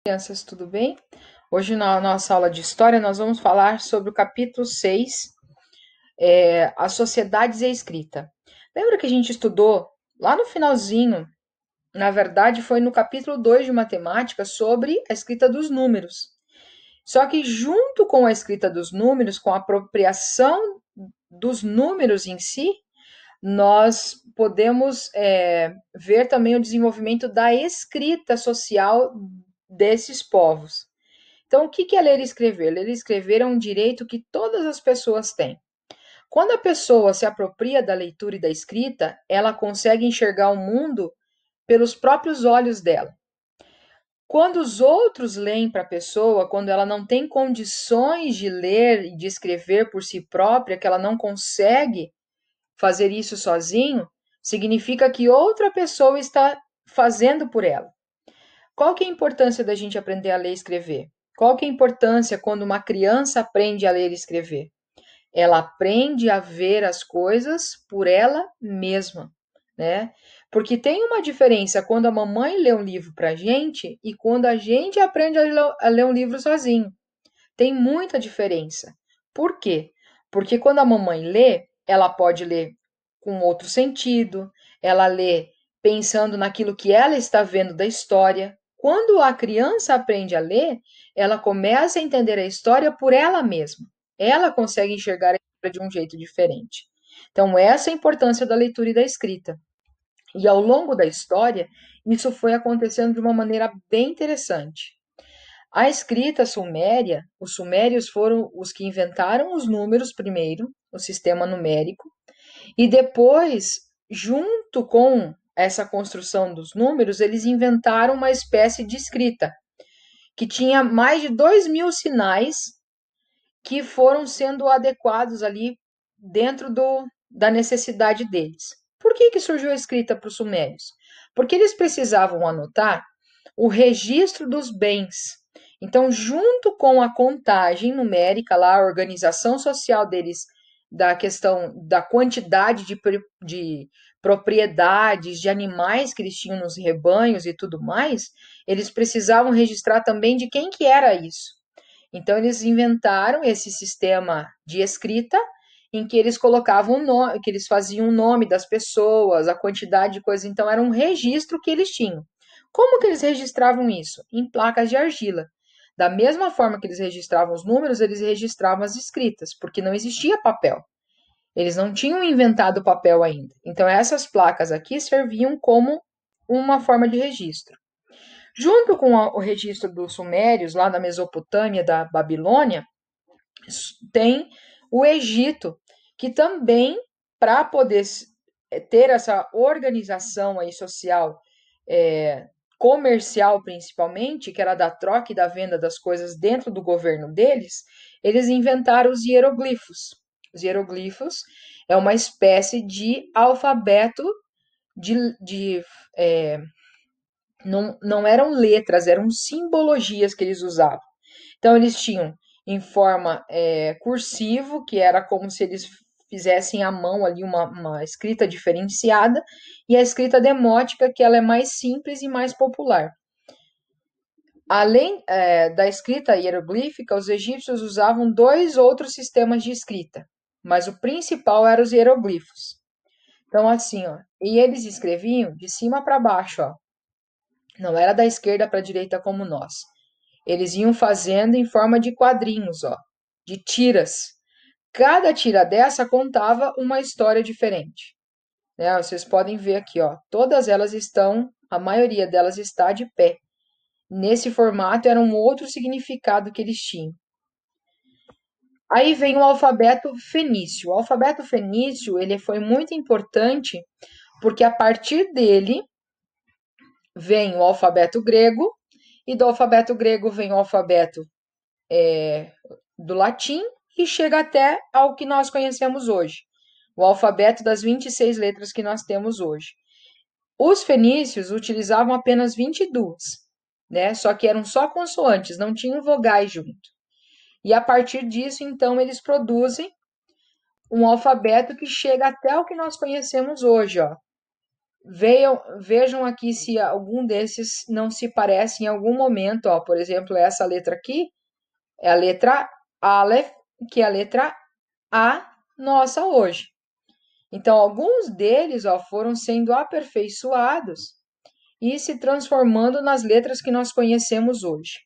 Crianças, tudo bem? Hoje, na nossa aula de história, nós vamos falar sobre o capítulo 6, as sociedades e a escrita. Lembra que a gente estudou lá no finalzinho, na verdade, foi no capítulo 2 de matemática, sobre a escrita dos números. Só que, junto com a escrita dos números, com a apropriação dos números em si, nós podemos ver também o desenvolvimento da escrita social desses povos. Então, o que é ler e escrever? Ler e escrever é um direito que todas as pessoas têm. Quando a pessoa se apropria da leitura e da escrita, ela consegue enxergar o mundo pelos próprios olhos dela. Quando os outros leem para a pessoa, quando ela não tem condições de ler e de escrever por si própria, que ela não consegue fazer isso sozinho, significa que outra pessoa está fazendo por ela. Qual que é a importância da gente aprender a ler e escrever? Qual que é a importância quando uma criança aprende a ler e escrever? Ela aprende a ver as coisas por ela mesma, né? Porque tem uma diferença quando a mamãe lê um livro para a gente e quando a gente aprende a ler um livro sozinho. Tem muita diferença. Por quê? Porque quando a mamãe lê, ela pode ler com outro sentido, ela lê pensando naquilo que ela está vendo da história. Quando a criança aprende a ler, ela começa a entender a história por ela mesma. Ela consegue enxergar a história de um jeito diferente. Então, essa é a importância da leitura e da escrita. E ao longo da história, isso foi acontecendo de uma maneira bem interessante. A escrita suméria, os sumérios foram os que inventaram os números primeiro, o sistema numérico, e depois, junto com essa construção dos números, eles inventaram uma espécie de escrita, que tinha mais de 2.000 sinais que foram sendo adequados ali dentro da necessidade deles. Por que surgiu a escrita para os sumérios? Porque eles precisavam anotar o registro dos bens. Então, junto com a contagem numérica, lá, a organização social deles, da questão da quantidade de propriedades, de animais que eles tinham nos rebanhos e tudo mais, eles precisavam registrar também de quem que era isso. Então, eles inventaram esse sistema de escrita em que eles colocavam o nome, que eles faziam o nome das pessoas, a quantidade de coisas. Então, era um registro que eles tinham. Como que eles registravam isso? Em placas de argila. Da mesma forma que eles registravam os números, eles registravam as escritas, porque não existia papel. Eles não tinham inventado o papel ainda. Então, essas placas aqui serviam como uma forma de registro. Junto com o registro dos sumérios, lá da Mesopotâmia, da Babilônia, tem o Egito, que também, para poder ter essa organização aí social, comercial principalmente, que era da troca e da venda das coisas dentro do governo deles, eles inventaram os hieroglifos. Os hieroglifos é uma espécie de alfabeto de não eram letras, eram simbologias que eles usavam. Então, eles tinham em forma cursivo, que era como se eles fizessem à mão ali uma escrita diferenciada, e a escrita demótica, que ela é mais simples e mais popular. Além da escrita hieroglífica, os egípcios usavam dois outros sistemas de escrita, mas o principal era os hieroglifos. Então, assim, ó, e eles escreviam de cima para baixo, ó. Não era da esquerda para a direita como nós. Eles iam fazendo em forma de quadrinhos, ó, de tiras. Cada tira dessa contava uma história diferente. Né? Vocês podem ver aqui, ó, todas elas estão, a maioria delas está de pé. Nesse formato era um outro significado que eles tinham. Aí vem o alfabeto fenício. O alfabeto fenício ele foi muito importante porque a partir dele vem o alfabeto grego e do alfabeto grego vem o alfabeto do latim e chega até ao que nós conhecemos hoje, o alfabeto das 26 letras que nós temos hoje. Os fenícios utilizavam apenas 22, né? Só que eram só consoantes, não tinham vogais junto. E a partir disso, então, eles produzem um alfabeto que chega até o que nós conhecemos hoje, ó. Vejam aqui se algum desses não se parece em algum momento. Ó, por exemplo, essa letra aqui é a letra Aleph, que é a letra A nossa hoje. Então, alguns deles foram sendo aperfeiçoados e se transformando nas letras que nós conhecemos hoje.